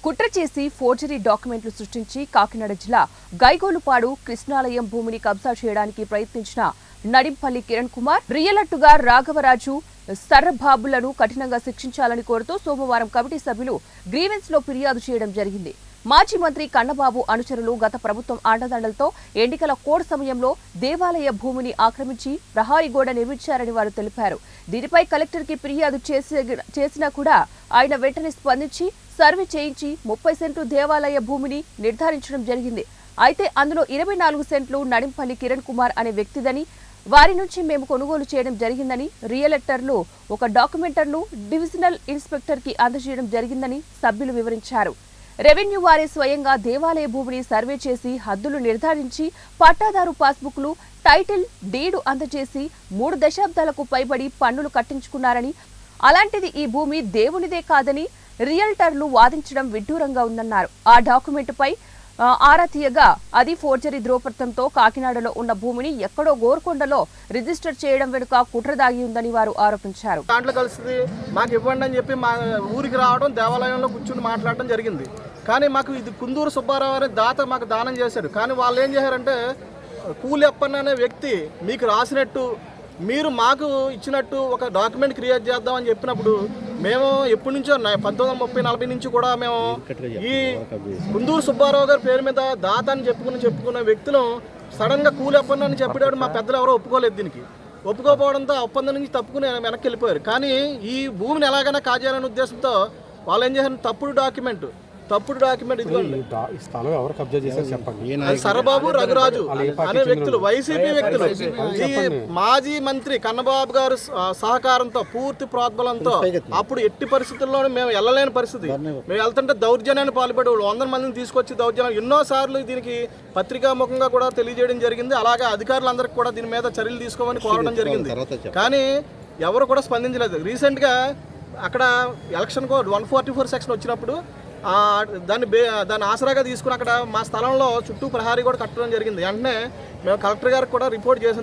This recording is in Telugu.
కుట్ర చేసి ఫోర్జరీ డాక్యుమెంట్లు సృష్టించి కాకినాడ జిల్లా గైగోలుపాడు కృష్ణాలయం భూమిని కబ్జా చేయడానికి ప్రయత్నించిన నడింపల్లి కిరణ్ కుమార్, రియలట్టుగా రాఘవరాజు, సర్రబాబులను కఠినంగా శిక్షించాలని కోరుతూ సోమవారం కమిటీ సభ్యులు గ్రీవెన్స్ లో ఫిర్యాదు చేయడం జరిగింది. మాజీ మంత్రి కన్నబాబు అనుచరులు గత ప్రభుత్వం అండదండలతో ఎన్నికల కోడ్ సమయంలో దేవాలయ భూమిని ఆక్రమించి ప్రహారీ గోడ నిర్మించారని వారు తెలిపారు. దీనిపై కలెక్టర్ కి ఫిర్యాదు చేసినా కూడా ఆయన వెంటనే స్పందించి సర్వే చేయించి 30 సెంట్లు దేవాలయ భూమిని నిర్ధారించడం జరిగింది. అయితే అందులో 24 సెంట్లు నడింపల్లి కిరణ్ కుమార్ అనే వ్యక్తిదని, వారి నుంచి మేము కొనుగోలు చేయడం జరిగిందని, రియలెక్టర్లు ఒక డాక్యుమెంటర్ను డివిజనల్ ఇన్స్పెక్టర్ కి అందజేయడం జరిగిందని సభ్యులు వివరించారు. రెవెన్యూ వారే స్వయంగా దేవాలయ భూమిని సర్వే చేసి హద్దులు నిర్ధారించి పట్టాదారు పాస్బుక్లు, టైటిల్ డీడు అందజేసి 3 దశాబ్దాలకు పైబడి పన్నులు కట్టించుకున్నారని, అలాంటిది ఈ భూమి దేవునిదే కాదని రియల్టర్లు వాదించడం విడ్డూరంగా ఉందన్నారు. ఆ డాక్యుమెంటుపై ఆరా తీయగా అది ఫోర్జరీ ధ్రువపత్రంతో కాకినాడలో ఉన్న భూమిని ఎక్కడో గోర్కొండలో రిజిస్టర్ చేయడం వెనుక కుట్ర దాగి ఉందని వారు ఆరోపించారు. దాంట్లో కలిసి మాకు ఇవ్వండి అని చెప్పి మా ఊరికి రావడం, దేవాలయంలో కూర్చుని మాట్లాడడం జరిగింది. కానీ మాకు ఇది కుందూరు సుబ్బారావు అనే దాత మాకు దానం చేశాడు. కానీ వాళ్ళు ఏం చేశారంటే, కూలెప్పన్న అనే వ్యక్తి మీకు రాసినట్టు, మీరు మాకు ఇచ్చినట్టు ఒక డాక్యుమెంట్ క్రియేట్ చేద్దామని చెప్పినప్పుడు మేము ఎప్పటి నుంచో 1930-40 నుంచి కూడా మేము ఈ కుందూరు సుబ్బారావు గారి పేరు మీద దాత అని చెప్పుకున్న వ్యక్తులను సడన్గా కూలెప్పన్న అని చెప్పాడు. మా పెద్దలు ఎవరో ఒప్పుకోలేదు. దీనికి ఒప్పుకోకపోవడంతో ఒప్పందం నుంచి తప్పుకుని వెనక్కి వెళ్ళిపోయారు. కానీ ఈ భూమిని ఎలాగైనా కాజేయాలనే ఉద్దేశంతో వాళ్ళు ఏం చేశారు, తప్పుడు డాక్యుమెంట్ ఇదిగోండి. సర్రబాబు, రఘురాజు అనే వ్యక్తులు, వైసీపీ వ్యక్తులు, ఈ మాజీ మంత్రి కన్నబాబు గారు సహకారంతో, పూర్తి ప్రోద్బలంతో అప్పుడు ఎట్టి పరిస్థితుల్లోనూ మేము వెళ్ళలేని పరిస్థితి. మేము వెళ్తుంటే దౌర్జన్యాన్ని పాల్పడి 100 మందిని తీసుకొచ్చి దౌర్జన్యం ఎన్నోసార్లు దీనికి పత్రికాముఖంగా కూడా తెలియజేయడం జరిగింది. అలాగే అధికారులందరికీ కూడా దీని మీద చర్యలు తీసుకోమని కోరడం జరిగింది. కానీ ఎవరు కూడా స్పందించలేదు. రీసెంట్గా అక్కడ ఎలక్షన్ కోడ్ 144 సెక్షన్ వచ్చినప్పుడు దాన్ని ఆసరాగా తీసుకుని అక్కడ మా స్థలంలో చుట్టూ ప్రహారీ కూడా కట్టడం జరిగింది. వెంటనే మేము కలెక్టర్ గారికి కూడా రిపోర్ట్ చేసాం.